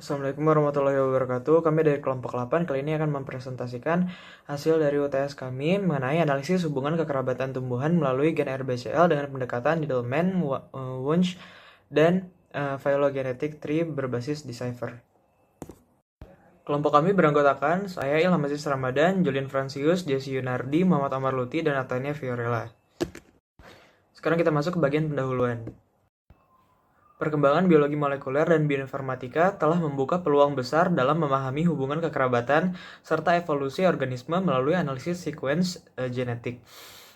Assalamualaikum warahmatullahi wabarakatuh. Kami dari kelompok 8 kali ini akan mempresentasikan hasil dari UTS kami mengenai analisis hubungan kekerabatan tumbuhan melalui gen RBCL dengan pendekatan Needleman, Wunsch, dan phylogenetic tree berbasis Decipher. Kelompok kami beranggotakan saya Ilham Aziz Ramadan, Julian Francius, Jesse Yunardi, Muhammad Amar Luti, dan Natania Fiorella. Sekarang kita masuk ke bagian pendahuluan. Perkembangan biologi molekuler dan bioinformatika telah membuka peluang besar dalam memahami hubungan kekerabatan serta evolusi organisme melalui analisis sequence genetik.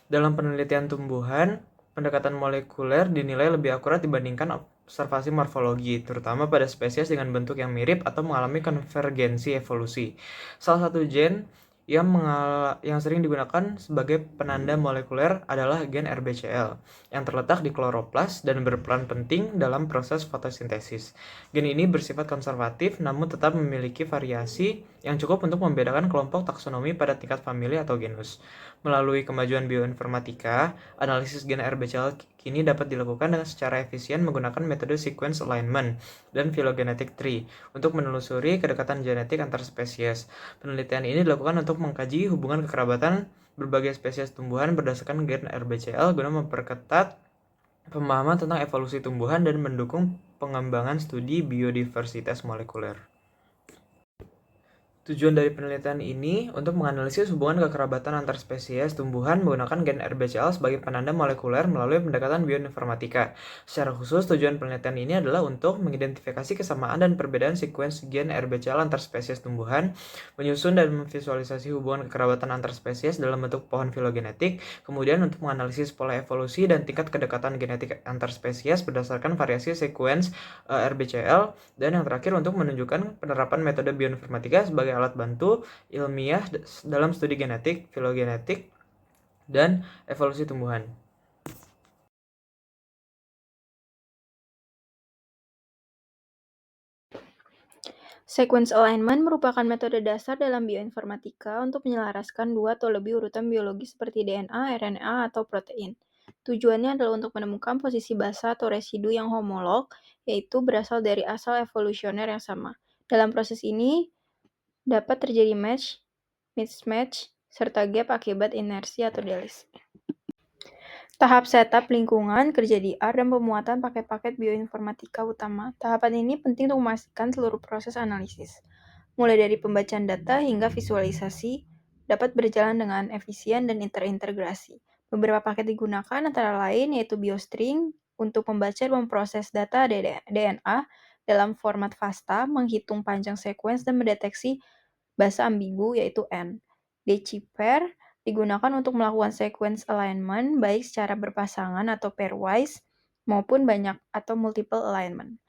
Dalam penelitian tumbuhan, pendekatan molekuler dinilai lebih akurat dibandingkan observasi morfologi, terutama pada spesies dengan bentuk yang mirip atau mengalami konvergensi evolusi. Salah satu gen yang sering digunakan sebagai penanda molekuler adalah gen RBCL, yang terletak di kloroplas dan berperan penting dalam proses fotosintesis. Gen ini bersifat konservatif namun tetap memiliki variasi yang cukup untuk membedakan kelompok taksonomi pada tingkat famili atau genus. Melalui kemajuan bioinformatika, analisis gen RBCL kini dapat dilakukan dengan secara efisien menggunakan metode sequence alignment dan phylogenetic tree untuk menelusuri kedekatan genetik antar spesies. Penelitian ini dilakukan untuk mengkaji hubungan kekerabatan berbagai spesies tumbuhan berdasarkan gen RBCL guna memperketat pemahaman tentang evolusi tumbuhan dan mendukung pengembangan studi biodiversitas molekuler. Tujuan dari penelitian ini untuk menganalisis hubungan kekerabatan antar spesies tumbuhan menggunakan gen RBCL sebagai penanda molekuler melalui pendekatan bioinformatika. Secara khusus, tujuan penelitian ini adalah untuk mengidentifikasi kesamaan dan perbedaan sekuens gen RBCL antar spesies tumbuhan, menyusun dan memvisualisasi hubungan kekerabatan antar spesies dalam bentuk pohon filogenetik, kemudian untuk menganalisis pola evolusi dan tingkat kedekatan genetik antar spesies berdasarkan variasi sekuens RBCL, dan yang terakhir untuk menunjukkan penerapan metode bioinformatika sebagai alat bantu ilmiah dalam studi genetik, filogenetik, dan evolusi tumbuhan. Sequence alignment merupakan metode dasar dalam bioinformatika untuk menyelaraskan dua atau lebih urutan biologi seperti DNA, RNA, atau protein. Tujuannya adalah untuk menemukan posisi basa atau residu yang homolog, yaitu berasal dari asal evolusioner yang sama. Dalam proses ini, dapat terjadi match, mismatch, serta gap akibat inersi atau delete. Tahap setup lingkungan, kerja di R, dan pemuatan paket-paket bioinformatika utama. Tahapan ini penting untuk memastikan seluruh proses analisis, mulai dari pembacaan data hingga visualisasi, dapat berjalan dengan efisien dan terintegrasi. Beberapa paket digunakan antara lain yaitu BioString untuk membaca dan memproses data DNA dalam format FASTA, menghitung panjang sequence dan mendeteksi basa ambigu yaitu N. Decipher digunakan untuk melakukan sequence alignment baik secara berpasangan atau pairwise maupun banyak atau multiple alignment.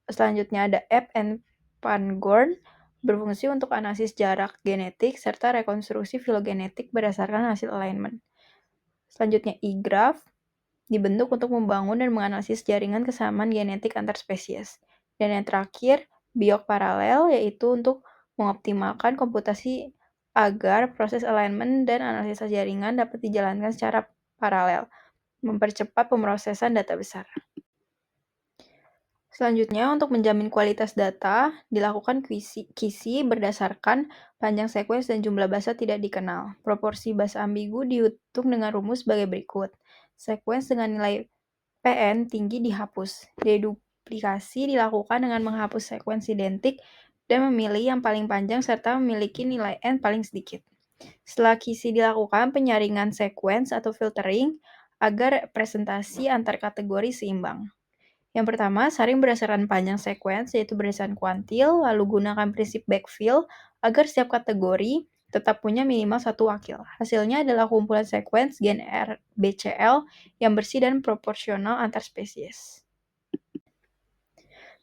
Selanjutnya ada App and Pangborn berfungsi untuk analisis jarak genetik serta rekonstruksi filogenetik berdasarkan hasil alignment. Selanjutnya eGraph dibentuk untuk membangun dan menganalisis jaringan kesamaan genetik antar spesies. Dan yang terakhir, Biok paralel yaitu untuk mengoptimalkan komputasi agar proses alignment dan analisa jaringan dapat dijalankan secara paralel, mempercepat pemrosesan data besar. Selanjutnya, untuk menjamin kualitas data, dilakukan QC berdasarkan panjang sekuens dan jumlah basa tidak dikenal. Proporsi basa ambigu dihitung dengan rumus sebagai berikut. Sekuens dengan nilai PN tinggi dihapus. Deduplikasi dilakukan dengan menghapus sekuens identik dan memilih yang paling panjang serta memiliki nilai N paling sedikit. Setelah QC dilakukan penyaringan sekuens atau filtering agar presentasi antar kategori seimbang. Yang pertama, saring berdasarkan panjang sekuens, yaitu berdasarkan kuantil, lalu gunakan prinsip backfill agar setiap kategori tetap punya minimal satu wakil. Hasilnya adalah kumpulan sekuens gen RBCL yang bersih dan proporsional antar spesies.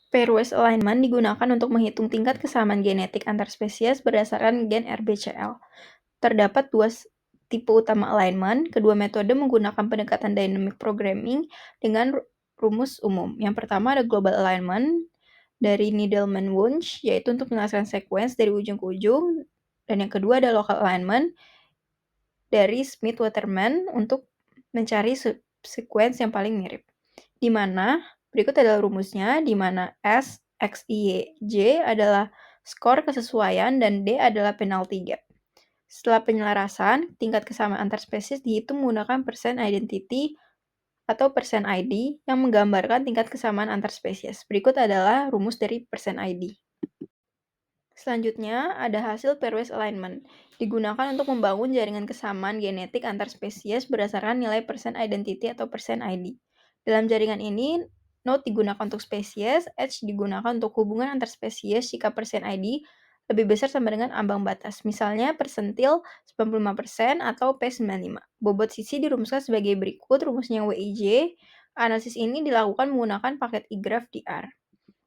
Pairwise alignment digunakan untuk menghitung tingkat kesamaan genetik antar spesies berdasarkan gen RBCL. Terdapat dua tipe utama alignment. Kedua metode menggunakan pendekatan dynamic programming dengan rumus umum. Yang pertama ada global alignment dari Needleman-Wunsch, yaitu untuk menjelaskan sekuens dari ujung ke ujung. Dan yang kedua ada local alignment dari Smith-Waterman untuk mencari sekuens yang paling mirip. Di mana berikut adalah rumusnya, di mana S X, Y, J adalah skor kesesuaian, dan D adalah penalty gap. Setelah penyelarasan, tingkat kesamaan antar spesies dihitung menggunakan percent identity atau percent ID yang menggambarkan tingkat kesamaan antar spesies. Berikut adalah rumus dari percent ID. Selanjutnya, ada hasil pairwise alignment. Digunakan untuk membangun jaringan kesamaan genetik antar spesies berdasarkan nilai percent identity atau percent ID. Dalam jaringan ini, node digunakan untuk spesies, edge digunakan untuk hubungan antar spesies jika percent ID lebih besar sama dengan ambang batas. Misalnya persentil 95% atau P95. Bobot sisi dirumuskan sebagai berikut rumusnya WIJ. Analisis ini dilakukan menggunakan paket igraph di R.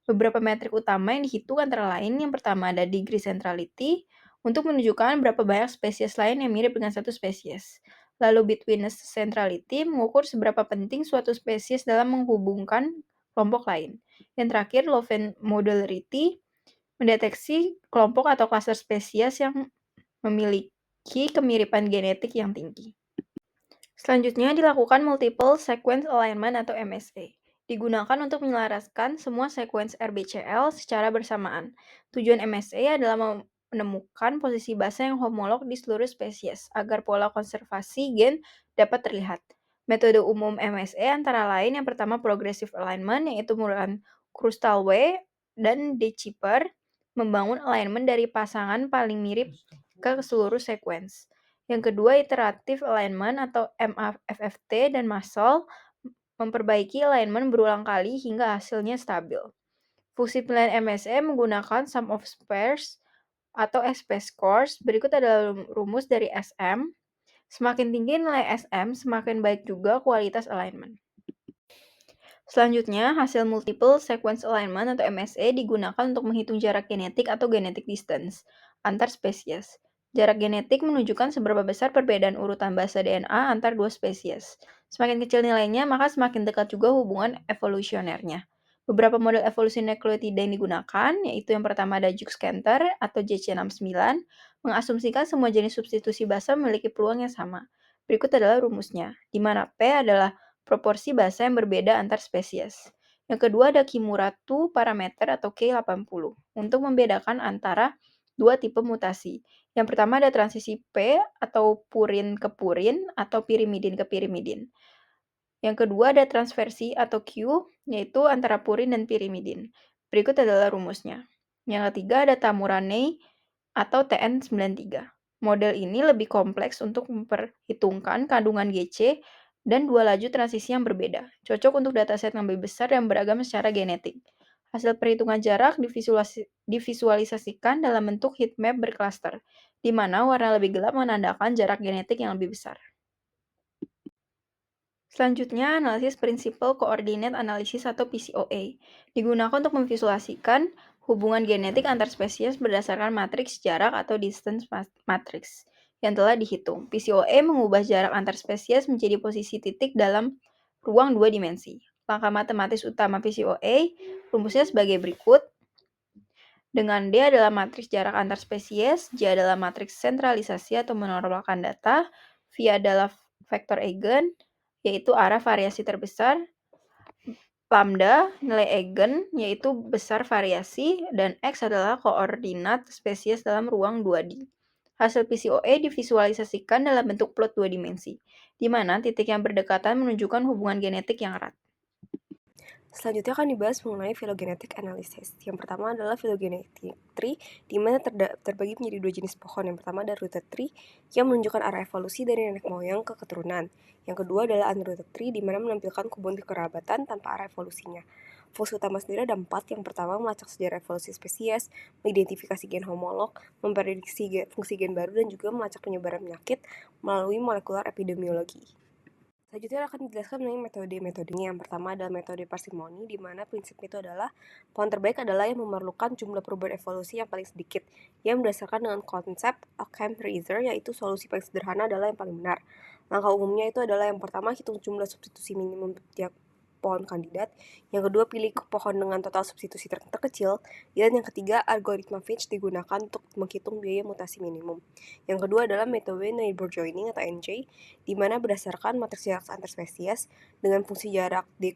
Beberapa metrik utama yang dihitung antara lain, yang pertama ada degree centrality, untuk menunjukkan berapa banyak spesies lain yang mirip dengan satu spesies. Lalu betweenness centrality mengukur seberapa penting suatu spesies dalam menghubungkan kelompok lain. Yang terakhir, Loven modularity mendeteksi kelompok atau klaster spesies yang memiliki kemiripan genetik yang tinggi. Selanjutnya dilakukan multiple sequence alignment atau MSA. Digunakan untuk menyelaraskan semua sequence RBCL secara bersamaan. Tujuan MSA adalah menemukan posisi basa yang homolog di seluruh spesies agar pola konservasi gen dapat terlihat. Metode umum MSA antara lain yang pertama progressive alignment, yaitu menggunakan Krustal-W dan De Chipper membangun alignment dari pasangan paling mirip ke seluruh sequence. Yang kedua, iterative alignment atau MAFFT dan Muscle memperbaiki alignment berulang kali hingga hasilnya stabil. Fungsi penilaian MSA menggunakan sum of squares atau SP scores. Berikut adalah rumus dari SM. Semakin tinggi nilai SM, semakin baik juga kualitas alignment. Selanjutnya, hasil multiple sequence alignment atau MSA digunakan untuk menghitung jarak genetik atau genetic distance antar spesies. Jarak genetik menunjukkan seberapa besar perbedaan urutan basa DNA antar dua spesies. Semakin kecil nilainya, maka semakin dekat juga hubungan evolusionernya. Beberapa model evolusi nukleotida yang digunakan, yaitu yang pertama ada Jux-Cantor atau JC69, mengasumsikan semua jenis substitusi basa memiliki peluang yang sama. Berikut adalah rumusnya, di mana P adalah proporsi basa yang berbeda antar spesies. Yang kedua ada Kimura-2 parameter atau K80 untuk membedakan antara dua tipe mutasi. Yang pertama ada transisi P atau purin ke purin atau pirimidin ke pirimidin. Yang kedua ada transversi atau Q, yaitu antara purin dan pirimidin. Berikut adalah rumusnya. Yang ketiga ada Tamurane atau TN93. Model ini lebih kompleks untuk memperhitungkan kandungan GC dan dua laju transisi yang berbeda. Cocok untuk dataset yang lebih besar dan beragam secara genetik. Hasil perhitungan jarak divisualisasikan dalam bentuk heatmap berklaster, di mana warna lebih gelap menandakan jarak genetik yang lebih besar. Selanjutnya, analisis prinsipal coordinate analysis atau PCOA digunakan untuk memvisualisasikan hubungan genetik antar spesies berdasarkan matriks jarak atau distance matrix yang telah dihitung. PCOA mengubah jarak antar spesies menjadi posisi titik dalam ruang dua dimensi. Langkah matematis utama PCOA rumusnya sebagai berikut. Dengan D adalah matriks jarak antar spesies, J adalah matriks sentralisasi atau menormalkan data, V adalah vektor eigen, yaitu arah variasi terbesar, lambda, nilai eigen, yaitu besar variasi, dan X adalah koordinat spesies dalam ruang 2D. Hasil PCOA divisualisasikan dalam bentuk plot dua dimensi, di mana titik yang berdekatan menunjukkan hubungan genetik yang erat. Selanjutnya akan dibahas mengenai phylogenetic analysis. Yang pertama adalah phylogenetic tree, di mana terbagi menjadi dua jenis pohon. Yang pertama ada rooted tree, yang menunjukkan arah evolusi dari nenek moyang ke keturunan. Yang kedua adalah unrooted tree, di mana menampilkan kebun kekerabatan tanpa arah evolusinya. Fungsi utama sendiri ada 4. Yang pertama, melacak sejarah evolusi spesies, mengidentifikasi gen homolog, memprediksi fungsi gen baru, dan juga melacak penyebaran penyakit melalui molekular epidemiologi. Selanjutnya akan dijelaskan mengenai metode-metodenya. Yang pertama adalah metode parsimoni, di mana prinsipnya itu adalah pohon terbaik adalah yang memerlukan jumlah perubahan evolusi yang paling sedikit, yang berdasarkan dengan konsep Occam-Fraser, yaitu solusi paling sederhana adalah yang paling benar. Langkah umumnya itu adalah yang pertama, hitung jumlah substitusi minimum tiap pohon kandidat. Yang kedua, pilih pohon dengan total substitusi terkecil. Dan yang ketiga, algoritma Fitch digunakan untuk menghitung biaya mutasi minimum. Yang kedua adalah metode neighbor joining atau NJ, di mana berdasarkan matriks jarak antar spesies dengan fungsi jarak D,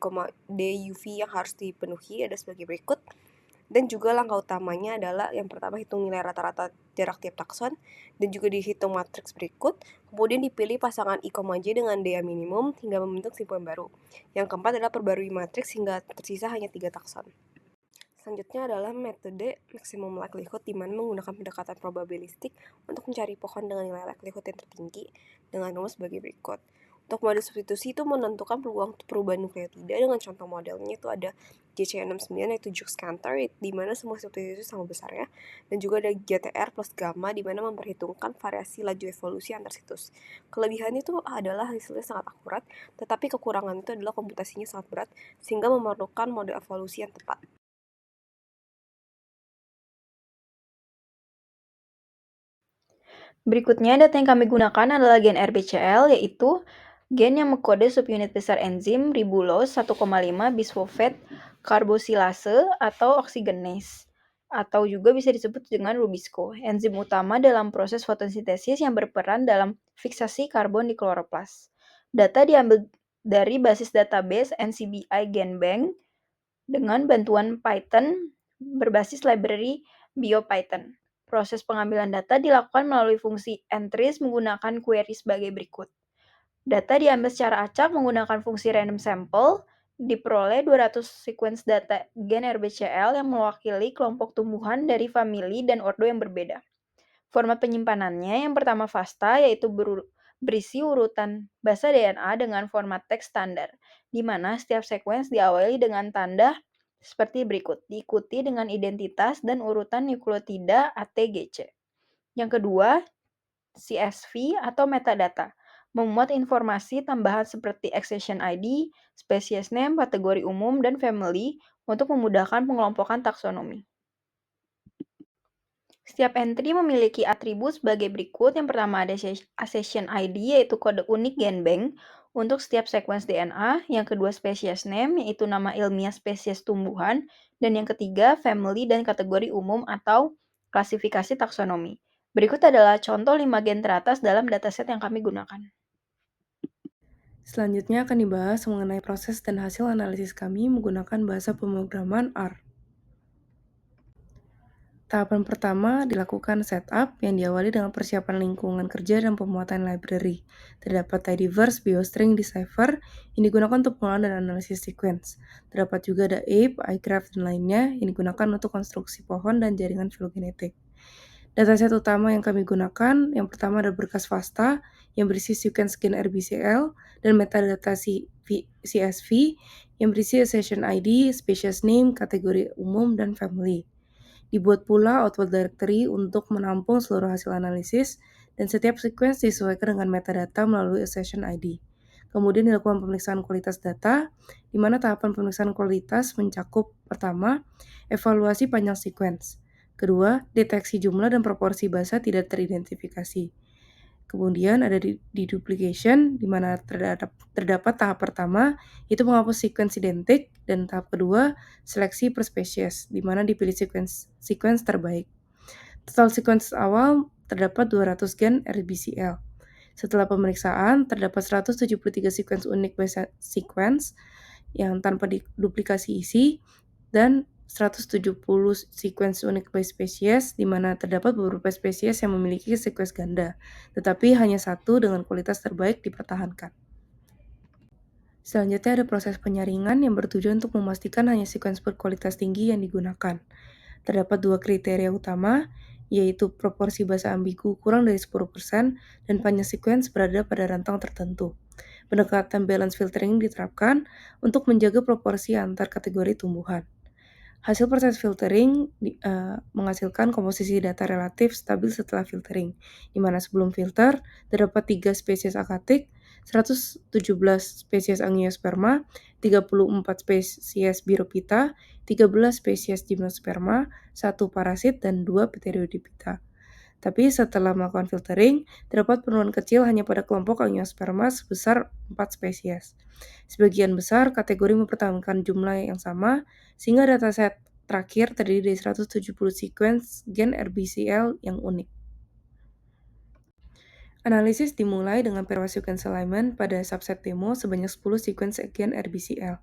DUV yang harus dipenuhi ada sebagai berikut. Dan juga langkah utamanya adalah yang pertama hitung nilai rata-rata jarak tiap takson, dan juga dihitung matriks berikut, kemudian dipilih pasangan I, J dengan DA minimum hingga membentuk simpul baru. Yang keempat adalah perbarui matriks hingga tersisa hanya 3 takson. Selanjutnya adalah metode maximum likelihood, di mana menggunakan pendekatan probabilistik untuk mencari pohon dengan nilai likelihood yang tertinggi dengan rumus sebagai berikut. Untuk model substitusi itu menentukan peluang perubahan nukleotida dengan contoh modelnya itu ada JC69 yaitu Jukes Cantor, di mana semua substitusi sama besarnya, dan juga ada GTR plus gamma di mana memperhitungkan variasi laju evolusi antar situs. Kelebihannya itu adalah hasilnya sangat akurat, tetapi kekurangan itu adalah komputasinya sangat berat sehingga memerlukan model evolusi yang tepat. Berikutnya, data yang kami gunakan adalah gen RBCL, yaitu gen yang mengkode subunit besar enzim ribulose 1,5 bisfosfat karbosilase atau oksigenase, atau juga bisa disebut dengan Rubisco, enzim utama dalam proses fotosintesis yang berperan dalam fiksasi karbon di kloroplas. Data diambil dari basis database NCBI GenBank dengan bantuan Python berbasis library BioPython. Proses pengambilan data dilakukan melalui fungsi entries menggunakan query sebagai berikut. Data diambil secara acak menggunakan fungsi random sample, diperoleh 200 sequence data gen RBCL yang mewakili kelompok tumbuhan dari famili dan ordo yang berbeda. Format penyimpanannya yang pertama FASTA, yaitu berisi urutan basa DNA dengan format teks standar, di mana setiap sequence diawali dengan tanda seperti berikut, diikuti dengan identitas dan urutan nukleotida ATGC. Yang kedua, CSV atau metadata, memuat informasi tambahan seperti accession ID, species name, kategori umum, dan family untuk memudahkan pengelompokan taksonomi. Setiap entry memiliki atribut sebagai berikut. Yang pertama ada accession ID, yaitu kode unik GenBank untuk setiap sequence DNA. Yang kedua species name, yaitu nama ilmiah spesies tumbuhan. Dan yang ketiga family dan kategori umum atau klasifikasi taksonomi. Berikut adalah contoh 5 gen teratas dalam dataset yang kami gunakan. Selanjutnya akan dibahas mengenai proses dan hasil analisis kami menggunakan bahasa pemrograman R. Tahapan pertama dilakukan setup yang diawali dengan persiapan lingkungan kerja dan pemuatan library. Terdapat tidyverse, biostring, decipher yang digunakan untuk pengolahan dan analisis sequence. Terdapat juga ada ape, igraph, dan lainnya yang digunakan untuk konstruksi pohon dan jaringan filogenetik. Dataset utama yang kami gunakan, yang pertama ada berkas FASTA yang berisi sequence gen RBCL dan metadata CSV yang berisi accession ID, species name, kategori umum, dan family. Dibuat pula output directory untuk menampung seluruh hasil analisis dan setiap sequence disesuaikan dengan metadata melalui accession ID. Kemudian dilakukan pemeriksaan kualitas data, di mana tahapan pemeriksaan kualitas mencakup pertama, evaluasi panjang sequence. Kedua, deteksi jumlah dan proporsi basa tidak teridentifikasi. Kemudian ada deduplication, di mana terdapat tahap pertama, itu menghapus sequence identik, dan tahap kedua, seleksi per spesies, di mana dipilih sequence terbaik. Total sequence awal terdapat 200 gen RBCL. Setelah pemeriksaan, terdapat 173 sequence unik base sequence yang tanpa duplikasi isi, dan 170 sequence unik by spesies, di mana terdapat beberapa spesies yang memiliki sequence ganda, tetapi hanya satu dengan kualitas terbaik dipertahankan. Selanjutnya ada proses penyaringan yang bertujuan untuk memastikan hanya sequence berkualitas tinggi yang digunakan. Terdapat dua kriteria utama, yaitu proporsi basa ambigu kurang dari 10% dan panjang sequence berada pada rentang tertentu. Pendekatan balance filtering diterapkan untuk menjaga proporsi antar kategori tumbuhan. Hasil proses filtering menghasilkan komposisi data relatif stabil setelah filtering, di mana sebelum filter terdapat 3 spesies akatik, 117 spesies angiosperma, 34 spesies biropita, 13 spesies gymnosperma, 1 parasit, dan 2 pteriodipita. Tapi setelah melakukan filtering, terdapat penurunan kecil hanya pada kelompok angiosperma sebesar 4 spesies. Sebagian besar kategori mempertahankan jumlah yang sama, sehingga dataset terakhir terdiri dari 170 sequence gen RBCL yang unik. Analisis dimulai dengan pairwise sequence alignment pada subset demo sebanyak 10 sequence gen RBCL.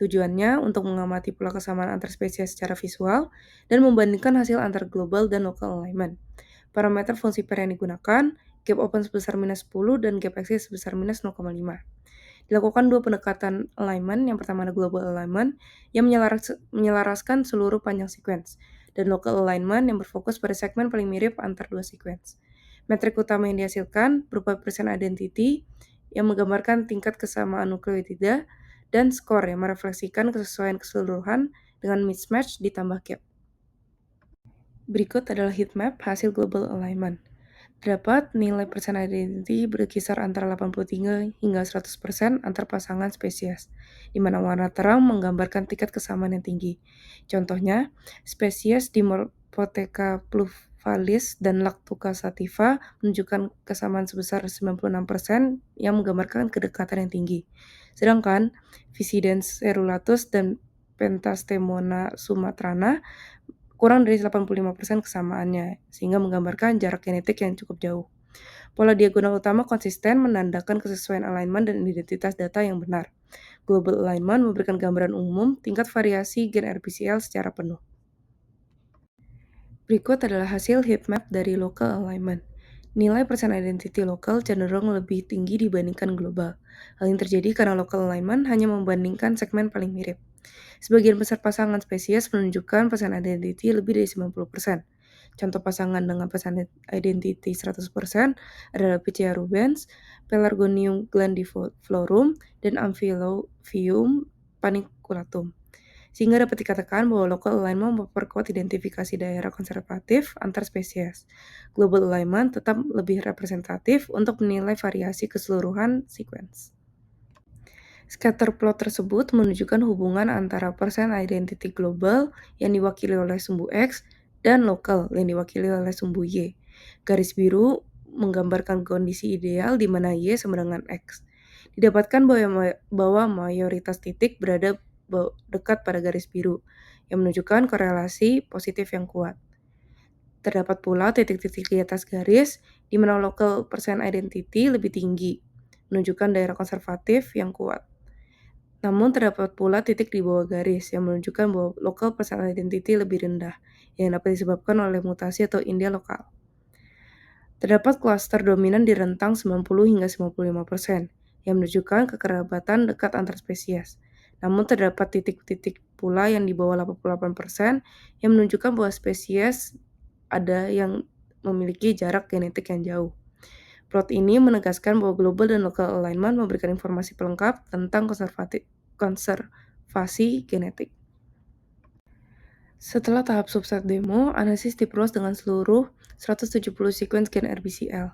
Tujuannya untuk mengamati pola kesamaan antar spesies secara visual dan membandingkan hasil antar global dan local alignment. Parameter fungsi pair yang digunakan, gap open sebesar minus 10 dan gap exit sebesar minus 0,5. Dilakukan dua pendekatan alignment. Yang pertama ada global alignment yang menyelaraskan seluruh panjang sequence, dan local alignment yang berfokus pada segmen paling mirip antar dua sequence. Metrik utama yang dihasilkan berupa percent identity yang menggambarkan tingkat kesamaan nukleotida dan skor yang merefleksikan kesesuaian keseluruhan dengan mismatch ditambah gap. Berikut adalah heat map hasil global alignment. Terdapat nilai percent identity berkisar antara 83 hingga 100% antar pasangan spesies, di mana warna terang menggambarkan tingkat kesamaan yang tinggi. Contohnya, spesies Dimorphotheca pluvalis dan Lactuca sativa menunjukkan kesamaan sebesar 96% yang menggambarkan kedekatan yang tinggi. Sedangkan Vicidens cerulatus dan Pentastemona sumatrana kurang dari 85% kesamaannya, sehingga menggambarkan jarak genetik yang cukup jauh. Pola diagonal utama konsisten menandakan kesesuaian alignment dan identitas data yang benar. Global alignment memberikan gambaran umum tingkat variasi gen RBCL secara penuh. Berikut adalah hasil heatmap dari local alignment. Nilai percent identity lokal cenderung lebih tinggi dibandingkan global. Hal ini terjadi karena local alignment hanya membandingkan segmen paling mirip. Sebagian besar pasangan spesies menunjukkan percent identity lebih dari 90%. Contoh pasangan dengan percent identity 100% adalah Pichia rubens, Pelargonium glandiflorum, dan Amphilobium paniculatum. Sehingga dapat dikatakan bahwa local alignment memperkuat identifikasi daerah konservatif antar spesies. Global alignment tetap lebih representatif untuk menilai variasi keseluruhan sequence. Scatter plot tersebut menunjukkan hubungan antara percent identity global yang diwakili oleh sumbu X dan lokal yang diwakili oleh sumbu Y. Garis biru menggambarkan kondisi ideal di mana Y sama dengan X. Didapatkan bahwa mayoritas titik berada dekat pada garis biru, yang menunjukkan korelasi positif yang kuat. Terdapat pula titik-titik di atas garis, di mana local percent identity lebih tinggi, menunjukkan daerah konservatif yang kuat. Namun terdapat pula titik di bawah garis yang menunjukkan bahwa local percent identity lebih rendah, yang dapat disebabkan oleh mutasi atau India lokal. Terdapat klaster dominan di rentang 90 hingga 95%, yang menunjukkan kekerabatan dekat antar spesies. Namun terdapat titik-titik pula yang di bawah 88%, yang menunjukkan bahwa spesies ada yang memiliki jarak genetik yang jauh. Plot ini menegaskan bahwa global dan local alignment memberikan informasi pelengkap tentang konservasi genetik. Setelah tahap subset demo, analisis diperluas dengan seluruh 170 sequence gen RBCL.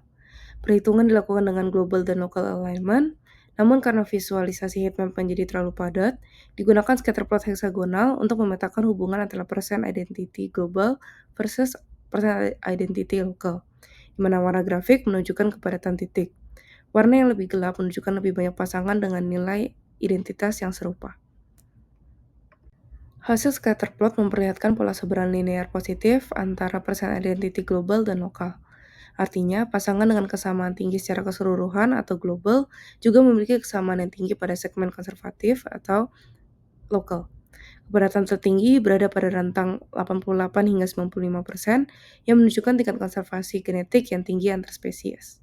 Perhitungan dilakukan dengan global dan local alignment, namun karena visualisasi heatmap menjadi terlalu padat, digunakan scatterplot heksagonal untuk memetakan hubungan antara percent identity global versus percent identity local, di mana warna grafik menunjukkan kepadatan titik. Warna yang lebih gelap menunjukkan lebih banyak pasangan dengan nilai identitas yang serupa. Hasil scatterplot memperlihatkan pola sebaran linear positif antara percent identity global dan lokal. Artinya, pasangan dengan kesamaan tinggi secara keseluruhan atau global juga memiliki kesamaan yang tinggi pada segmen konservatif atau lokal. Kepadatan tertinggi berada pada rentang 88 hingga 95%, yang menunjukkan tingkat konservasi genetik yang tinggi antar spesies.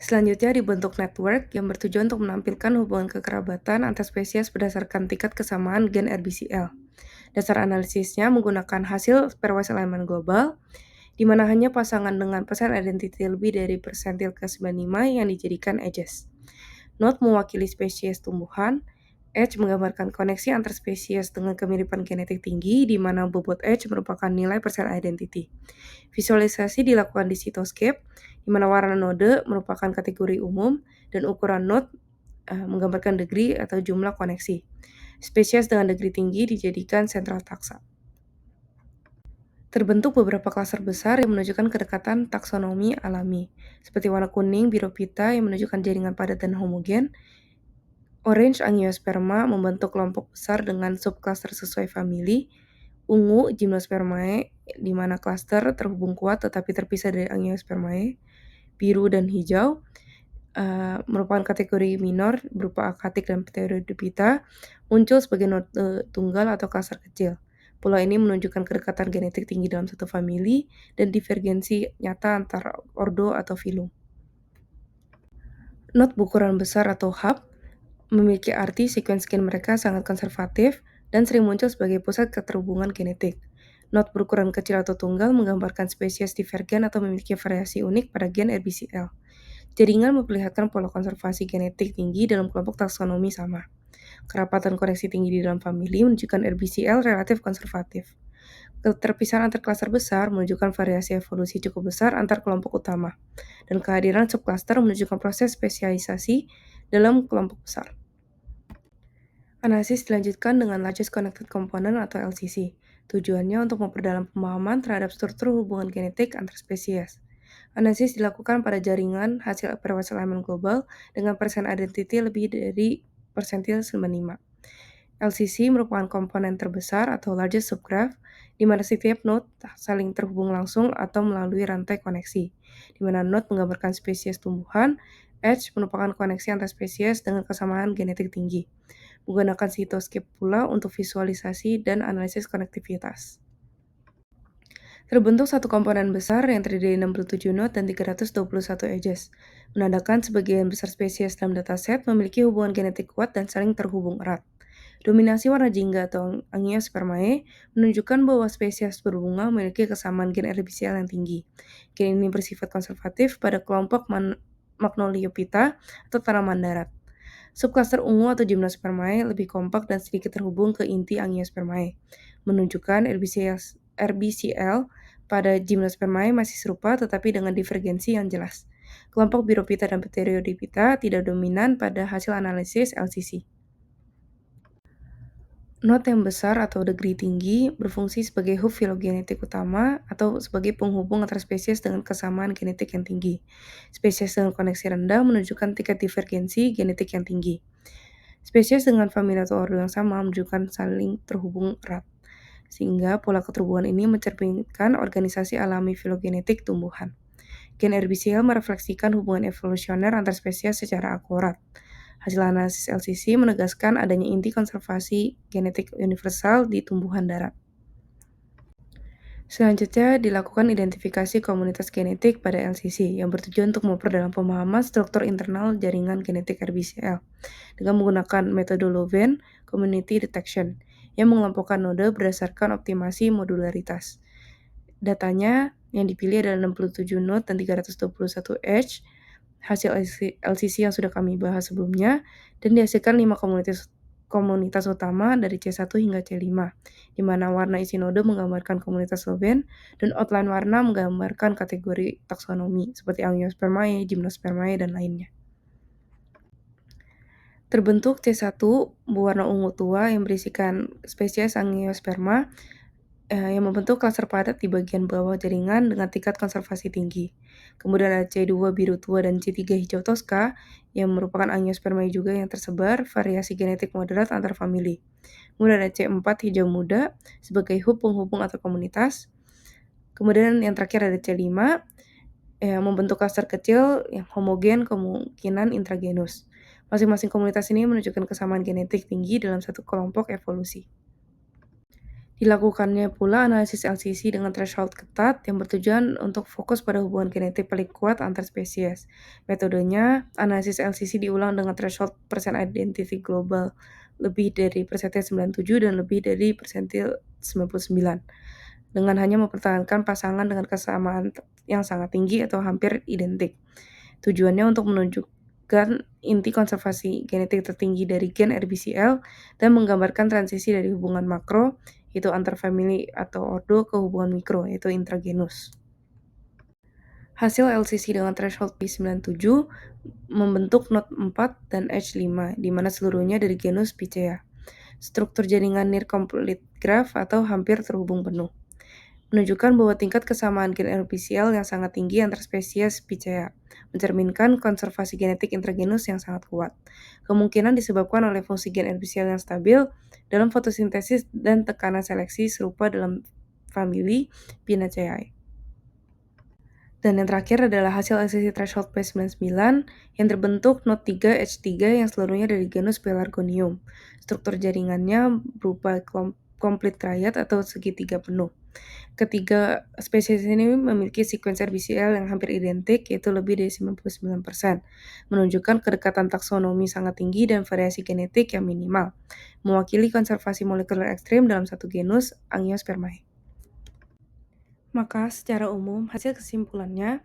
Selanjutnya dibentuk network yang bertujuan untuk menampilkan hubungan kekerabatan antar spesies berdasarkan tingkat kesamaan gen RBCL. Dasar analisisnya menggunakan hasil pairwise alignment global, di mana hanya pasangan dengan percent identity lebih dari persentil ke-95 yang dijadikan edges. Node mewakili spesies tumbuhan, edge menggambarkan koneksi antar spesies dengan kemiripan genetik tinggi, di mana bobot edge merupakan nilai percent identity. Visualisasi dilakukan di Cytoscape, di mana warna node merupakan kategori umum, dan ukuran node menggambarkan degree atau jumlah koneksi. Spesies dengan degree tinggi dijadikan sentral taxa. Terbentuk beberapa klaster besar yang menunjukkan kedekatan taksonomi alami, seperti warna kuning Birophyta yang menunjukkan jaringan padat dan homogen. Orange Angiosperma membentuk kelompok besar dengan subcluster sesuai famili. Ungu Gymnospermae, di mana klaster terhubung kuat tetapi terpisah dari Angiospermae. Biru dan hijau merupakan kategori minor berupa akatik dan pteridophyta muncul sebagai note tunggal atau klaster kecil. Pola ini menunjukkan kedekatan genetik tinggi dalam satu famili dan divergensi nyata antara ordo atau filum. Note berukuran besar atau hub memiliki arti sekuens gen mereka sangat konservatif dan sering muncul sebagai pusat keterhubungan genetik. Note berukuran kecil atau tunggal menggambarkan spesies divergen atau memiliki variasi unik pada gen RBCL. Jaringan memperlihatkan pola konservasi genetik tinggi dalam kelompok taksonomi sama. Kerapatan koneksi tinggi di dalam famili menunjukkan RBCL relatif konservatif. Keterpisahan antar klaster besar menunjukkan variasi evolusi cukup besar antar kelompok utama. Dan kehadiran subklaster menunjukkan proses spesialisasi dalam kelompok besar. Analisis dilanjutkan dengan Largest Connected Component atau LCC. Tujuannya untuk memperdalam pemahaman terhadap struktur hubungan genetik antar spesies. Analisis dilakukan pada jaringan hasil pairwise alignment global dengan persen identity lebih dari persentil 95. LCC merupakan komponen terbesar atau largest subgraph, di mana setiap node saling terhubung langsung atau melalui rantai koneksi, di mana node menggambarkan spesies tumbuhan, edge merupakan koneksi antar spesies dengan kesamaan genetik tinggi. Menggunakan cytoscape pula untuk visualisasi dan analisis konektivitas. Terbentuk satu komponen besar yang terdiri dari 67 node dan 321 edges, menandakan sebagian besar spesies dalam dataset memiliki hubungan genetik kuat dan saling terhubung erat. Dominasi warna jingga atau Angiospermae menunjukkan bahwa spesies berbunga memiliki kesamaan gen RBCL yang tinggi. Gen ini bersifat konservatif pada kelompok Magnoliophyta atau tanaman darat. Subklaster ungu atau Gymnospermae lebih kompak dan sedikit terhubung ke inti Angiospermae, menunjukkan RBCL pada Gymnospermae masih serupa tetapi dengan divergensi yang jelas. Kelompok Birophyta dan Pteriodiphyta tidak dominan pada hasil analisis LCC. Node yang besar atau degree tinggi berfungsi sebagai hub filogenetik utama atau sebagai penghubung antar spesies dengan kesamaan genetik yang tinggi. Spesies dengan koneksi rendah menunjukkan tingkat divergensi genetik yang tinggi. Spesies dengan famili atau ordo yang sama menunjukkan saling terhubung erat. Sehingga pola keterhubungan ini mencerminkan organisasi alami filogenetik tumbuhan. Gen RBCL merefleksikan hubungan evolusioner antar spesies secara akurat. Hasil analisis LCC menegaskan adanya inti konservasi genetik universal di tumbuhan darat. Selanjutnya dilakukan identifikasi komunitas genetik pada LCC yang bertujuan untuk memperdalam pemahaman struktur internal jaringan genetik RBCL dengan menggunakan metode Loven Community Detection yang mengelompokkan node berdasarkan optimasi modularitas. Datanya yang dipilih adalah 67 node dan 321 edge, hasil LCC yang sudah kami bahas sebelumnya, dan dihasilkan 5 komunitas utama dari C1 hingga C5, di mana warna isi node menggambarkan komunitas Loven dan outline warna menggambarkan kategori taksonomi seperti Angiospermae, Gymnospermae, dan lainnya. Terbentuk C1 berwarna ungu tua yang berisikan spesies Angiosperma yang membentuk klaster padat di bagian bawah jaringan dengan tingkat konservasi tinggi. Kemudian ada C2 biru tua dan C3 hijau toska yang merupakan Angiospermae juga yang tersebar variasi genetik moderat antar famili. Kemudian ada C4 hijau muda sebagai hub penghubung antar komunitas. Kemudian yang terakhir ada C5 yang membentuk klaster kecil yang homogen kemungkinan intragenus. Masing-masing komunitas ini menunjukkan kesamaan genetik tinggi dalam satu kelompok evolusi. Dilakukannya pula analisis LCC dengan threshold ketat yang bertujuan untuk fokus pada hubungan genetik paling kuat antar spesies. Metodenya, analisis LCC diulang dengan threshold persen identity global lebih dari persentil 97 dan lebih dari persentil 99, dengan hanya mempertahankan pasangan dengan kesamaan yang sangat tinggi atau hampir identik. Tujuannya untuk menunjukkan inti konservasi genetik tertinggi dari gen RBCL dan menggambarkan transisi dari hubungan makro yaitu antar famili atau ordo ke hubungan mikro, yaitu intragenus. Hasil LCC dengan threshold P97 membentuk node 4 dan edge 5, di mana seluruhnya dari genus Picea. Struktur jaringan near complete graph atau hampir terhubung penuh, menunjukkan bahwa tingkat kesamaan gen RBCL yang sangat tinggi antar spesies Picea, mencerminkan konservasi genetik intragenus yang sangat kuat. Kemungkinan disebabkan oleh fungsi gen RBCL yang stabil dalam fotosintesis dan tekanan seleksi serupa dalam famili Pinaceae. Dan yang terakhir adalah hasil aksesi threshold P99 yang terbentuk Node 3 H3 yang seluruhnya dari genus Pelargonium. Struktur jaringannya berupa complete triad atau segitiga penuh. Ketiga spesies ini memiliki sequence RBCL yang hampir identik, yaitu lebih dari 99%, menunjukkan kedekatan taksonomi sangat tinggi dan variasi genetik yang minimal, mewakili konservasi molekuler ekstrim dalam satu genus, Angiospermae. Maka secara umum, hasil kesimpulannya,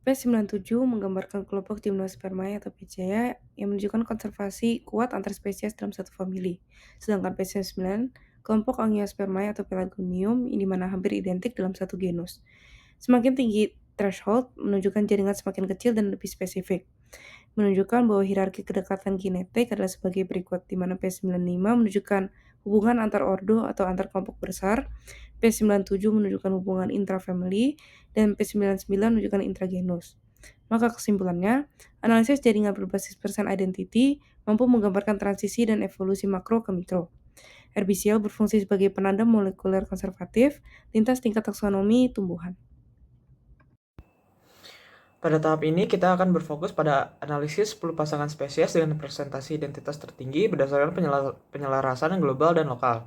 P97 menggambarkan kelompok Gymnospermae atau Picea yang menunjukkan konservasi kuat antar spesies dalam satu famili. Sedangkan P99 kelompok Angiospermae atau Pelargonium di mana hampir identik dalam satu genus. Semakin tinggi threshold menunjukkan jaringan semakin kecil dan lebih spesifik. Menunjukkan bahwa hierarki kedekatan genetik adalah sebagai berikut, di mana P95 menunjukkan hubungan antar ordo atau antar kelompok besar, P97 menunjukkan hubungan intrafamily, dan P99 menunjukkan intragenus. Maka kesimpulannya, analisis jaringan berbasis percent identity mampu menggambarkan transisi dan evolusi makro ke mikro. RBCL berfungsi sebagai penanda molekuler konservatif lintas tingkat taksonomi tumbuhan. Pada tahap ini, kita akan berfokus pada analisis 10 pasangan spesies dengan presentasi identitas tertinggi berdasarkan penyelarasan global dan lokal.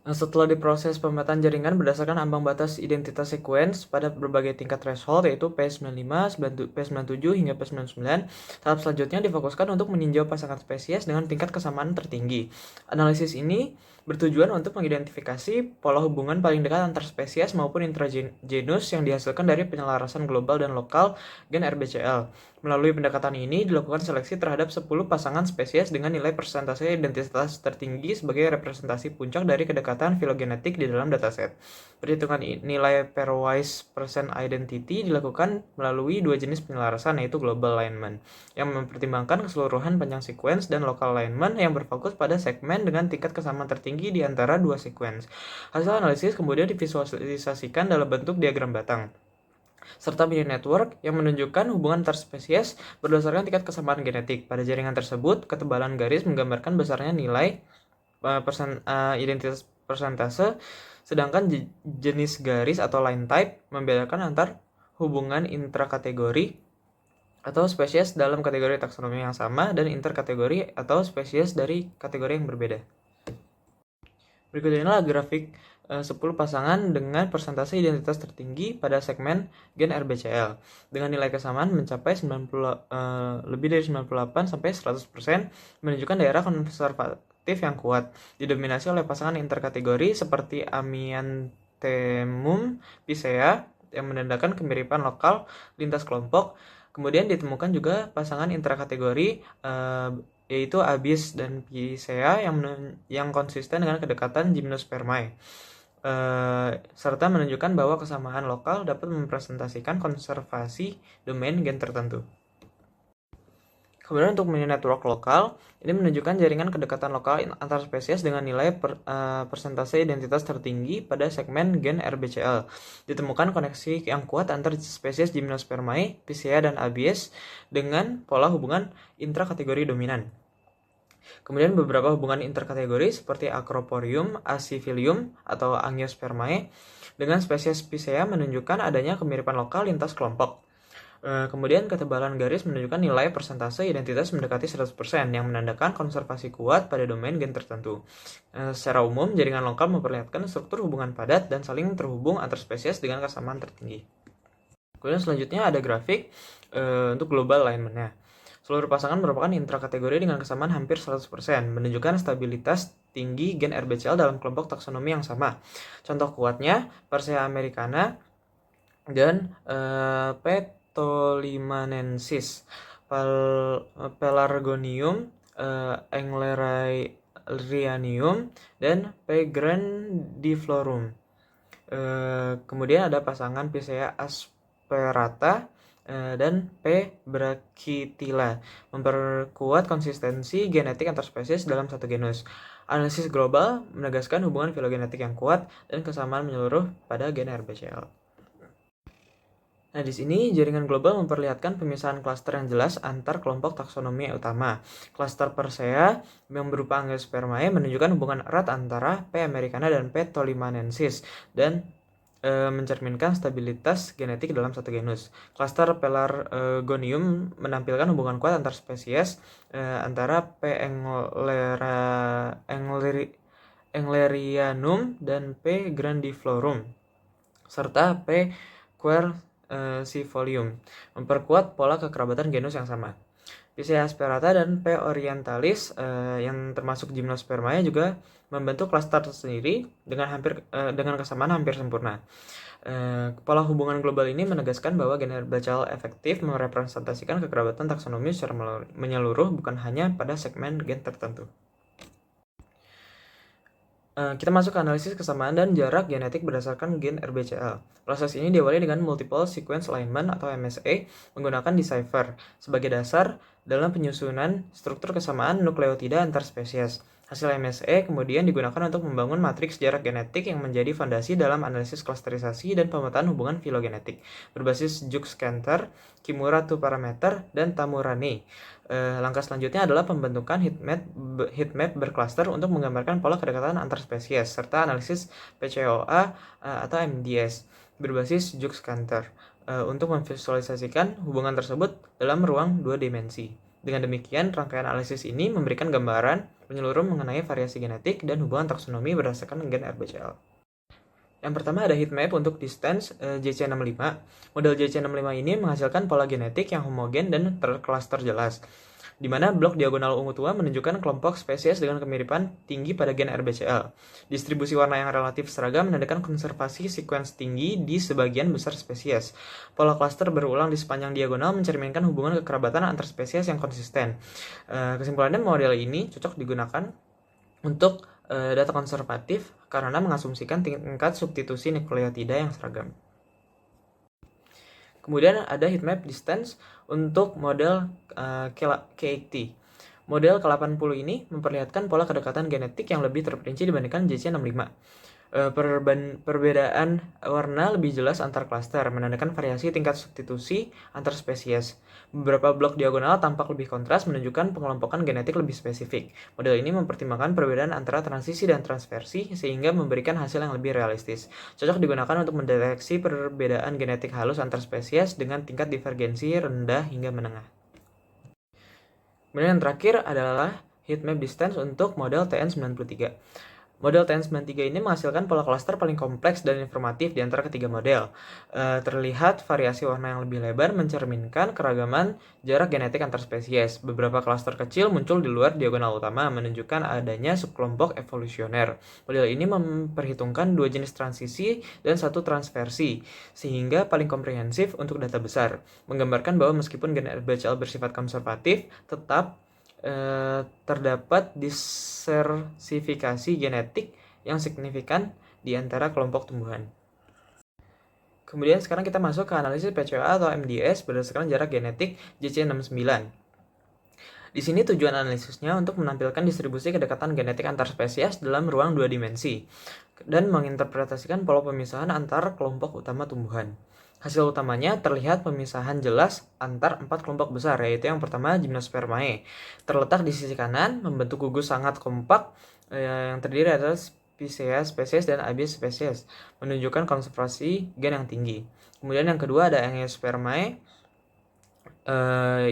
Setelah diproses pemetaan jaringan berdasarkan ambang batas identitas sequence pada berbagai tingkat threshold, yaitu P95, P97 hingga P99, tahap selanjutnya difokuskan untuk meninjau pasangan spesies dengan tingkat kesamaan tertinggi. Analisis ini bertujuan untuk mengidentifikasi pola hubungan paling dekat antar spesies maupun intragenus yang dihasilkan dari penyelarasan global dan lokal gen RBCL. Melalui pendekatan ini dilakukan seleksi terhadap 10 pasangan spesies dengan nilai persentase identitas tertinggi sebagai representasi puncak dari kedekatan filogenetik di dalam dataset. Perhitungan nilai pairwise percent identity dilakukan melalui dua jenis penyelarasan, yaitu global alignment yang mempertimbangkan keseluruhan panjang sequence dan local alignment yang berfokus pada segmen dengan tingkat kesamaan tertinggi di antara dua sequence. Hasil analisis kemudian divisualisasikan dalam bentuk diagram batang serta mini network yang menunjukkan hubungan antar spesies berdasarkan tingkat kesamaan genetik. Pada jaringan tersebut, ketebalan garis menggambarkan besarnya nilai identitas persentase, sedangkan jenis garis atau line type membedakan antar hubungan intrakategori atau spesies dalam kategori taksonomi yang sama dan interkategori atau spesies dari kategori yang berbeda. Berikut inilah grafik 10 pasangan dengan persentase identitas tertinggi pada segmen gen RBCL dengan nilai kesamaan mencapai lebih dari 98 sampai 100%, menunjukkan daerah konservatif yang kuat didominasi oleh pasangan interkategori seperti Amianthemum Picea yang menandakan kemiripan lokal lintas kelompok. Kemudian ditemukan juga pasangan intrakategori yaitu Abies dan Picea yang konsisten dengan kedekatan Gymnospermae, serta menunjukkan bahwa kesamaan lokal dapat mempresentasikan konservasi domain gen tertentu. Kemudian untuk mini network lokal, ini menunjukkan jaringan kedekatan lokal antar spesies dengan nilai persentase identitas tertinggi pada segmen gen RBCL. Ditemukan koneksi yang kuat antar spesies Gymnospermae, Picea, dan Abies dengan pola hubungan intrakategori dominan. Kemudian beberapa hubungan interkategori seperti Acroporium, Acifilium, atau Angiospermae dengan spesies Picea menunjukkan adanya kemiripan lokal lintas kelompok. Kemudian ketebalan garis menunjukkan nilai persentase identitas mendekati 100% yang menandakan konservasi kuat pada domain gen tertentu. Secara umum, jaringan lokal memperlihatkan struktur hubungan padat dan saling terhubung antar spesies dengan kesamaan tertinggi. Kemudian selanjutnya ada grafik untuk global alignment-nya. Seluruh pasangan merupakan intrakategori dengan kesamaan hampir 100%, menunjukkan stabilitas tinggi gen RBCL dalam kelompok taksonomi yang sama. Contoh kuatnya Persea americana dan Petolimanensis, Pelargonium, Englerianium, dan P. grandiflorum. Kemudian ada pasangan Picea asperata dan P. brachytila, memperkuat konsistensi genetik antar spesies dalam satu genus. Analisis global menegaskan hubungan filogenetik yang kuat dan kesamaan menyeluruh pada gen RBCL. Nah, di sini jaringan global memperlihatkan pemisahan klaster yang jelas antar kelompok taksonomi utama. Klaster Persea yang berupa Angiospermae menunjukkan hubungan erat antara P. americana dan P. tolimanensis, dan mencerminkan stabilitas genetik dalam satu genus. Klaster Pelargonium menampilkan hubungan kuat antar spesies antara P. englerianum dan P. grandiflorum serta P. quercifolium, memperkuat pola kekerabatan genus yang sama. Pisces asperata dan P. orientalis yang termasuk Gymnospermae juga membentuk klaster tersendiri dengan kesamaan hampir sempurna. Pola hubungan global ini menegaskan bahwa gen herbaceo efektif merepresentasikan kekerabatan taksonomi secara menyeluruh, bukan hanya pada segmen gen tertentu. Kita masuk ke analisis kesamaan dan jarak genetik berdasarkan gen RBCL. Proses ini diawali dengan multiple sequence alignment atau MSA menggunakan decipher sebagai dasar dalam penyusunan struktur kesamaan nukleotida antar spesies. Hasil MSA kemudian digunakan untuk membangun matriks jarak genetik yang menjadi fondasi dalam analisis klasterisasi dan pemetaan hubungan filogenetik berbasis Jukes-Cantor, Kimura 2 parameter, dan Tamurani. Langkah selanjutnya adalah pembentukan heatmap berklaster untuk menggambarkan pola kedekatan antar spesies serta analisis PCOA atau MDS berbasis Jukes-Cantor untuk memvisualisasikan hubungan tersebut dalam ruang 2 dimensi. Dengan demikian, rangkaian analisis ini memberikan gambaran menyeluruh mengenai variasi genetik dan hubungan taksonomi berdasarkan gen RBCL. Yang pertama ada heatmap untuk distance JC65. Model JC65 ini menghasilkan pola genetik yang homogen dan terklaster jelas, di mana blok diagonal ungu tua menunjukkan kelompok spesies dengan kemiripan tinggi pada gen RBCL. Distribusi warna yang relatif seragam menandakan konservasi sekuens tinggi di sebagian besar spesies. Pola klaster berulang di sepanjang diagonal mencerminkan hubungan kekerabatan antar spesies yang konsisten. Kesimpulannya, model ini cocok digunakan untuk data konservatif karena mengasumsikan tingkat substitusi nukleotida yang seragam. Kemudian ada heatmap distance untuk model K80. Model K80 ini memperlihatkan pola kedekatan genetik yang lebih terperinci dibandingkan JC65. Perbedaan warna lebih jelas antar klaster, menandakan variasi tingkat substitusi antar spesies. Beberapa blok diagonal tampak lebih kontras, menunjukkan pengelompokan genetik lebih spesifik. Model ini mempertimbangkan perbedaan antara transisi dan transversi, sehingga memberikan hasil yang lebih realistis. Cocok digunakan untuk mendeteksi perbedaan genetik halus antar spesies dengan tingkat divergensi rendah hingga menengah. Kemudian yang terakhir adalah heatmap distance untuk model TN93. Model TN93 ini menghasilkan pola klaster paling kompleks dan informatif di antara ketiga model. Terlihat variasi warna yang lebih lebar mencerminkan keragaman jarak genetik antar spesies. Beberapa klaster kecil muncul di luar diagonal utama, menunjukkan adanya subkelompok evolusioner. Model ini memperhitungkan 2 jenis transisi dan 1 transversi, sehingga paling komprehensif untuk data besar. Menggambarkan bahwa meskipun gen RBCL bersifat konservatif, tetap terdapat diversifikasi genetik yang signifikan di antara kelompok tumbuhan. Kemudian sekarang kita masuk ke analisis PCOA atau MDS berdasarkan jarak genetik JC69. Di sini tujuan analisisnya untuk menampilkan distribusi kedekatan genetik antar spesies dalam ruang 2 dimensi dan menginterpretasikan pola pemisahan antar kelompok utama tumbuhan. Hasil utamanya terlihat pemisahan jelas antar 4 kelompok besar, yaitu yang pertama Gymnospermae. Terletak di sisi kanan, membentuk gugus sangat kompak yang terdiri atas Pisces spesies dan Abies spesies, menunjukkan konservasi gen yang tinggi. Kemudian yang kedua ada Angiospermae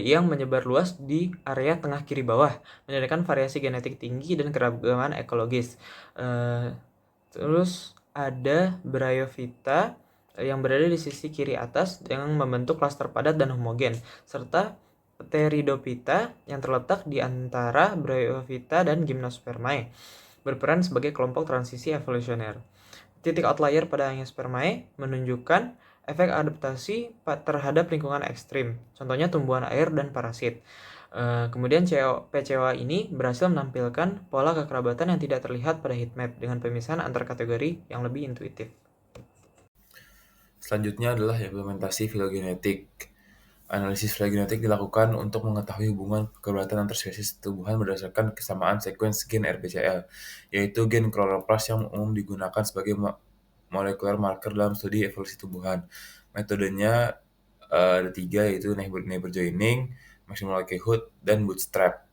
yang menyebar luas di area tengah kiri bawah, menandakan variasi genetik tinggi dan keragaman ekologis. Terus ada Bryophyta yang berada di sisi kiri atas yang membentuk klaster padat dan homogen, serta Pteridophyta yang terletak di antara Bryophyta dan Gymnospermae, berperan sebagai kelompok transisi evolusioner. Titik outlier pada Angiospermae menunjukkan efek adaptasi terhadap lingkungan ekstrim, contohnya tumbuhan air dan parasit. Kemudian PCOA ini berhasil menampilkan pola kekerabatan yang tidak terlihat pada heatmap dengan pemisahan antar kategori yang lebih intuitif. Selanjutnya adalah implementasi filogenetik. Analisis filogenetik dilakukan untuk mengetahui hubungan kekerabatan antar spesies tumbuhan berdasarkan kesamaan sekuens gen RBCL, yaitu gen chloroplast yang umum digunakan sebagai molecular marker dalam studi evolusi tumbuhan. Metodenya ada 3, yaitu neighbor joining, maximal likelihood, dan bootstrap.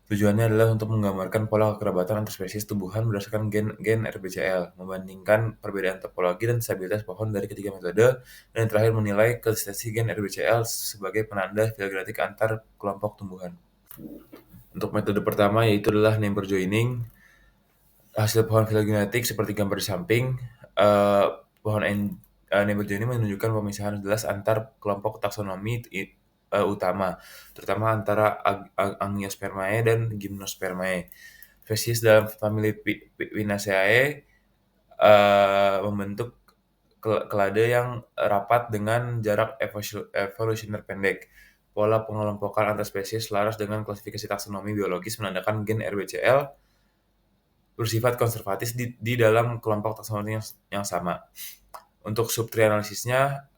Tujuannya adalah untuk menggambarkan pola kekerabatan antar spesies tumbuhan berdasarkan gen RBCL, membandingkan perbedaan topologi dan stabilitas pohon dari ketiga metode, dan yang terakhir menilai konsistensi gen RBCL sebagai penanda filogenetik antar kelompok tumbuhan. Untuk metode pertama yaitu adalah neighbor joining. Hasil pohon filogenetik seperti gambar di samping, pohon neighbor joining menunjukkan pemisahan jelas antar kelompok taksonomi utama, terutama antara Angiospermae dan Gymnospermae. Spesies dalam famili Pinaceae membentuk kelade yang rapat dengan jarak evolusioner pendek. Pola pengelompokan antar spesies selaras dengan klasifikasi taksonomi biologis menandakan gen RBCL bersifat konservatif di dalam kelompok taksonomi yang sama. Untuk subtree analisisnya,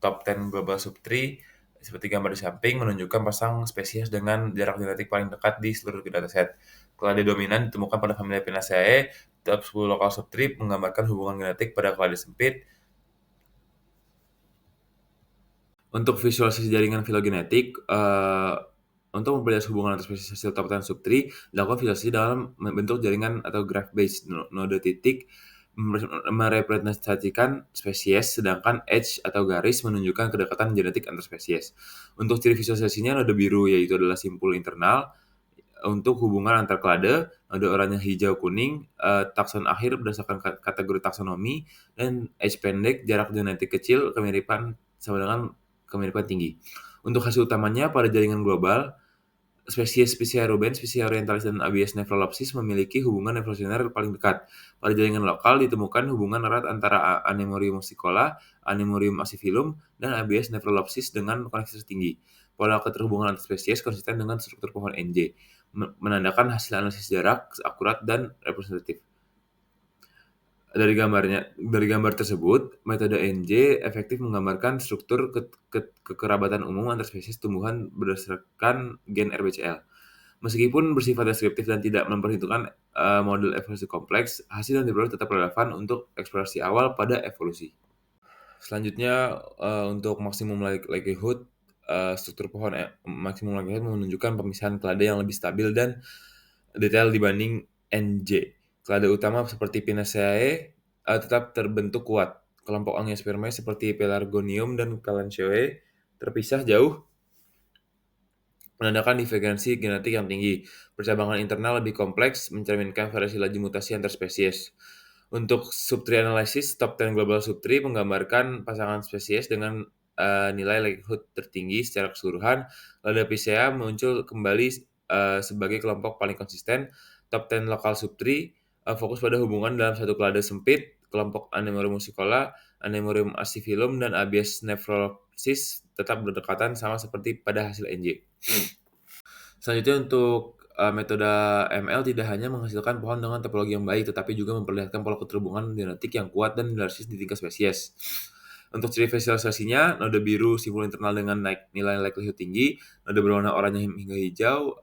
top 10 global subtree seperti gambar di samping menunjukkan pasang spesies dengan jarak genetik paling dekat di seluruh dataset. Kelade dominan ditemukan pada famili Pinaceae. Top 10 lokal subtree menggambarkan hubungan genetik pada kelade sempit. Untuk visualisasi jaringan filogenetik, untuk memperjelas hubungan antar spesies hasil top 10 subtree, dilakukan visualisasi dalam bentuk jaringan atau graph-based. Node titik merepresentasikan spesies, sedangkan edge atau garis menunjukkan kedekatan genetik antar spesies. Untuk ciri visualisasinya, node biru yaitu adalah simpul internal. Untuk hubungan antar klade, node oranye hijau kuning, takson akhir berdasarkan kategori taksonomi, dan edge pendek, jarak genetik kecil, kemiripan sama dengan kemiripan tinggi. Untuk hasil utamanya pada jaringan global, spesies Specia rubens, Specia orientalis, dan Abies nephrolopsis memiliki hubungan evolusioner paling dekat. Pada jaringan lokal ditemukan hubungan erat antara Anemorium musicola, Anemorium acifilum, dan Abies nephrolopsis dengan koneksitas tinggi. Pola keterhubungan antar spesies konsisten dengan struktur pohon NJ, menandakan hasil analisis jarak akurat dan representatif. Dari gambar tersebut, metode NJ efektif menggambarkan struktur kekerabatan umum antar spesies tumbuhan berdasarkan gen RBCL. Meskipun bersifat deskriptif dan tidak memperhitungkan model evolusi kompleks, hasil yang diperoleh tetap relevan untuk eksplorasi awal pada evolusi. Selanjutnya, untuk maksimum likelihood, struktur pohon maksimum likelihood menunjukkan pemisahan kelade yang lebih stabil dan detail dibanding NJ. Kelade utama seperti Pinaceae tetap terbentuk kuat. Kelompok Angiospermae seperti Pelargonium dan Kalanchoe terpisah jauh, menandakan divergensi genetik yang tinggi. Percabangan internal lebih kompleks, mencerminkan variasi laju mutasi antar spesies. Untuk subtree analysis, top 10 global subtree menggambarkan pasangan spesies dengan nilai likelihood tertinggi secara keseluruhan. Kelade Picea muncul kembali sebagai kelompok paling konsisten. Top 10 lokal subtree fokus pada hubungan dalam satu kelade sempit. Kelompok Anemorium musicola, Anemorium acifilum, dan Abies nephrolopsis tetap berdekatan sama seperti pada hasil NJ. Selanjutnya untuk metode ML tidak hanya menghasilkan pohon dengan topologi yang baik, tetapi juga memperlihatkan pola keterhubungan genetik yang kuat dan hierarkis di tingkat spesies. Untuk ciri visualisasinya, node biru simpul internal dengan nilai likelihood tinggi, node berwarna oranye hingga hijau,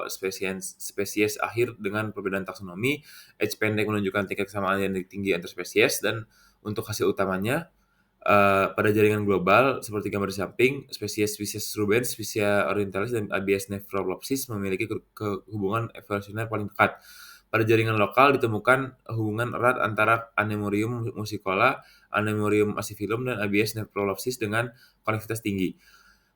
spesies akhir dengan perbedaan taksonomi, edge pendek menunjukkan tingkat kesamaan yang tinggi antar spesies, dan untuk hasil utamanya, pada jaringan global seperti gambar di samping, spesies rubens, Specia orientalis, dan Abies nephrolopsis memiliki hubungan evolusioner paling dekat. Pada jaringan lokal ditemukan hubungan erat antara Anemorium musicola, Anemorium acifilum, dan Abies nephrolopsis dengan koneksitas tinggi.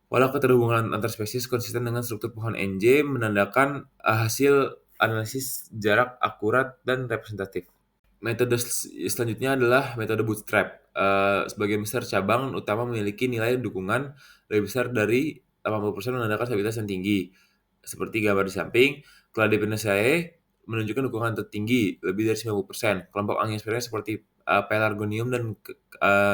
Pola keterhubungan antar spesies konsisten dengan struktur pohon NJ, menandakan hasil analisis jarak akurat dan representatif. Metode selanjutnya adalah metode bootstrap. Sebagian besar cabang utama memiliki nilai dukungan lebih besar dari 80% menandakan stabilitas yang tinggi. Seperti gambar di samping, Clade Pinaceae menunjukkan dukungan tertinggi lebih dari 90%. Kelompok Angiospermae seperti Pelargonium dan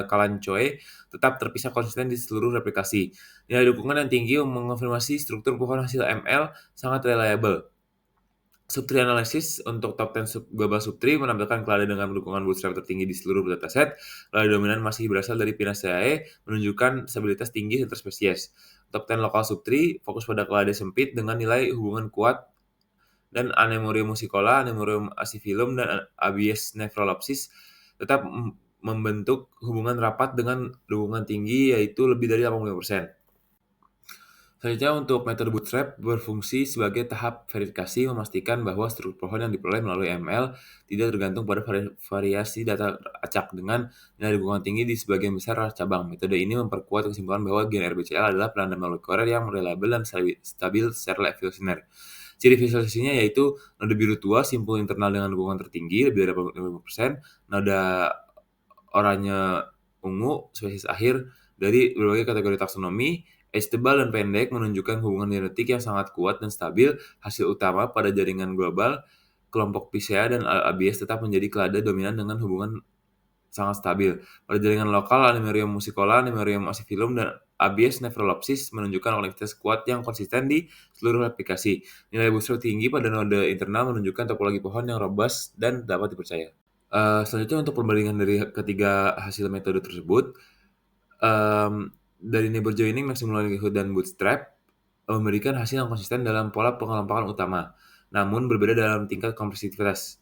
Kalanchoe tetap terpisah konsisten di seluruh replikasi. Nilai dukungan yang tinggi mengonfirmasi struktur pohon hasil ML sangat reliable. Subtree analysis untuk top 10 global subtree menampilkan kelade dengan dukungan bootstrap tertinggi di seluruh dataset. Kelade dominan masih berasal dari Pinaceae, menunjukkan stabilitas tinggi antar spesies. Top 10 lokal subtree fokus pada kelade sempit dengan nilai hubungan kuat, dan Anemorium musicola, Anemorium acifilum, dan Abies nephrolopsis tetap membentuk hubungan rapat dengan dukungan tinggi yaitu lebih dari 85%. Selanjutnya untuk metode bootstrap berfungsi sebagai tahap verifikasi memastikan bahwa struktur pohon yang diperoleh melalui ML tidak tergantung pada variasi data acak dengan nilai dukungan tinggi di sebagian besar cabang. Metode ini memperkuat kesimpulan bahwa gen RBCL adalah penanda molekuler yang reliable dan stabil secara evolusioner. Ciri visualisasinya yaitu node biru tua, simpul internal dengan dukungan tertinggi lebih dari 85%, nada oranye ungu, spesies akhir dari berbagai kategori taksonomi, edge tebal dan pendek menunjukkan hubungan genetik yang sangat kuat dan stabil. Hasil utama pada jaringan global, kelompok Picea dan Abies tetap menjadi klade dominan dengan hubungan sangat stabil. Pada jaringan lokal, Anemorium musicola, Anemorium ossifilum, dan Abies nephrolopsis menunjukkan konektivitas kuat yang konsisten di seluruh aplikasi. Nilai bootstrap tinggi pada node internal menunjukkan topologi pohon yang robust dan dapat dipercaya. Selanjutnya untuk perbandingan dari ketiga hasil metode tersebut, dari neighbor joining, maximal likelihood, dan bootstrap memberikan hasil yang konsisten dalam pola pengelompokan utama, namun berbeda dalam tingkat kompleksitas,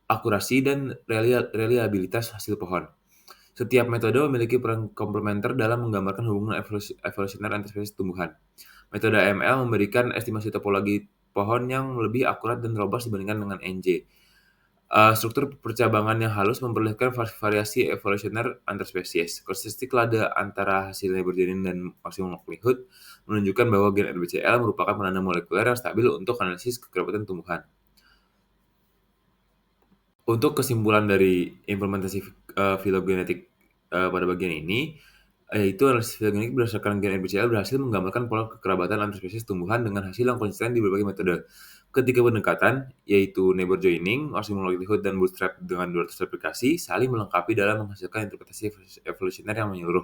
akurasi, dan reliabilitas hasil pohon. Setiap metode memiliki peran komplementer dalam menggambarkan hubungan evolusioner antar spesies tumbuhan. Metode AML memberikan estimasi topologi pohon yang lebih akurat dan robust dibandingkan dengan NJ. Struktur percabangan yang halus memperlihatkan variasi evolusioner antar spesies. Konsisten klade antara hasil neighbor joining dan maximum likelihood menunjukkan bahwa gen RBCL merupakan penanda molekuler yang stabil untuk analisis kekerabatan tumbuhan. Untuk kesimpulan dari implementasi filogenetik pada bagian ini, yaitu analisis filogenetik berdasarkan gen RBCL berhasil menggambarkan pola kekerabatan antar spesies tumbuhan dengan hasil yang konsisten di berbagai metode. Ketiga pendekatan, yaitu neighbor joining, maximum likelihood, dan bootstrap dengan 200 replikasi, saling melengkapi dalam menghasilkan interpretasi evolusioner yang menyeluruh.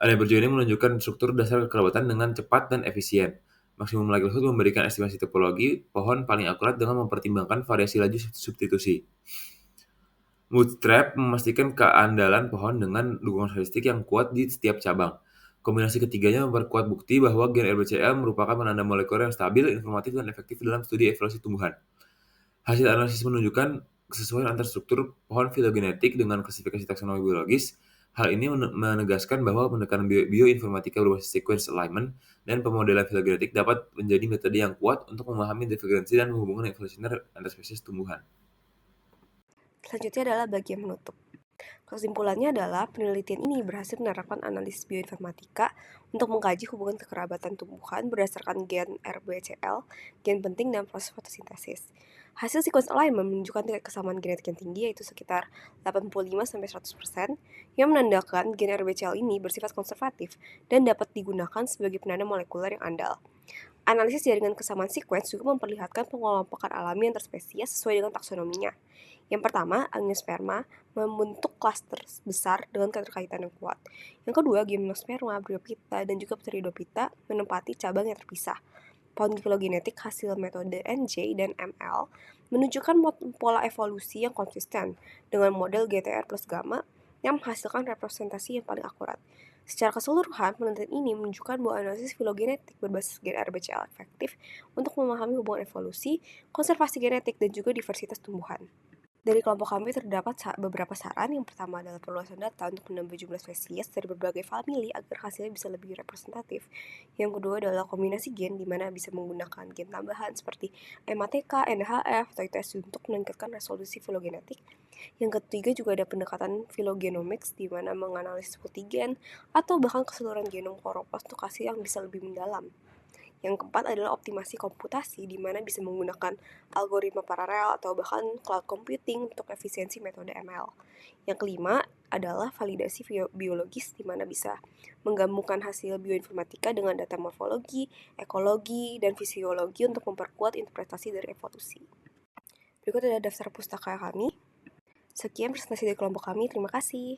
Neighbor joining menunjukkan struktur dasar kekerabatan dengan cepat dan efisien. Maximum likelihood memberikan estimasi topologi pohon paling akurat dengan mempertimbangkan variasi laju substitusi. Bootstrap memastikan keandalan pohon dengan dukungan statistik yang kuat di setiap cabang. Kombinasi ketiganya memperkuat bukti bahwa gen RBCL merupakan penanda molekuler yang stabil, informatif, dan efektif dalam studi evolusi tumbuhan. Hasil analisis menunjukkan kesesuaian antar struktur pohon filogenetik dengan klasifikasi taksonomi biologis. Hal ini menegaskan bahwa pendekatan bioinformatika berbasis sequence alignment dan pemodelan filogenetik dapat menjadi metode yang kuat untuk memahami diferensi dan hubungan evolusioner antar spesies tumbuhan. Selanjutnya adalah bagian menutup. Kesimpulannya adalah penelitian ini berhasil menerapkan analisis bioinformatika untuk mengkaji hubungan kekerabatan tumbuhan berdasarkan gen RBCL, gen penting dalam proses fotosintesis. Hasil sequence alignment menunjukkan tingkat kesamaan genetik yang tinggi, yaitu sekitar 85-100%, yang menandakan gen RBCL ini bersifat konservatif dan dapat digunakan sebagai penanda molekuler yang andal. Analisis jaringan kesamaan sequence juga memperlihatkan pengelompokan alami antar spesies sesuai dengan taksonominya. Yang pertama, Angiosperma membentuk klaster besar dengan keterkaitan yang kuat. Yang kedua, Gymnosperma, Bryophyta, dan juga Pteridophyta menempati cabang yang terpisah. Pohon filogenetik hasil metode NJ dan ML menunjukkan pola evolusi yang konsisten dengan model GTR plus gamma yang menghasilkan representasi yang paling akurat. Secara keseluruhan, penelitian ini menunjukkan bahwa analisis filogenetik berbasis gen RBCL efektif untuk memahami hubungan evolusi, konservasi genetik, dan juga diversitas tumbuhan. Dari kelompok kami terdapat beberapa saran. Yang pertama adalah perluasan data untuk menambah jumlah spesies dari berbagai famili agar hasilnya bisa lebih representatif. Yang kedua adalah kombinasi gen, di mana bisa menggunakan gen tambahan seperti MATK, NHF, atau ITS untuk meningkatkan resolusi filogenetik. Yang ketiga juga ada pendekatan filogenomics, di mana menganalisis multigen atau bahkan keseluruhan genom kloroplas untuk hasil yang bisa lebih mendalam. Yang keempat adalah optimasi komputasi, di mana bisa menggunakan algoritma paralel atau bahkan cloud computing untuk efisiensi metode ML. Yang kelima adalah validasi biologis, di mana bisa menggabungkan hasil bioinformatika dengan data morfologi, ekologi, dan fisiologi untuk memperkuat interpretasi dari evolusi. Berikut adalah daftar pustaka kami. Sekian presentasi dari kelompok kami, terima kasih.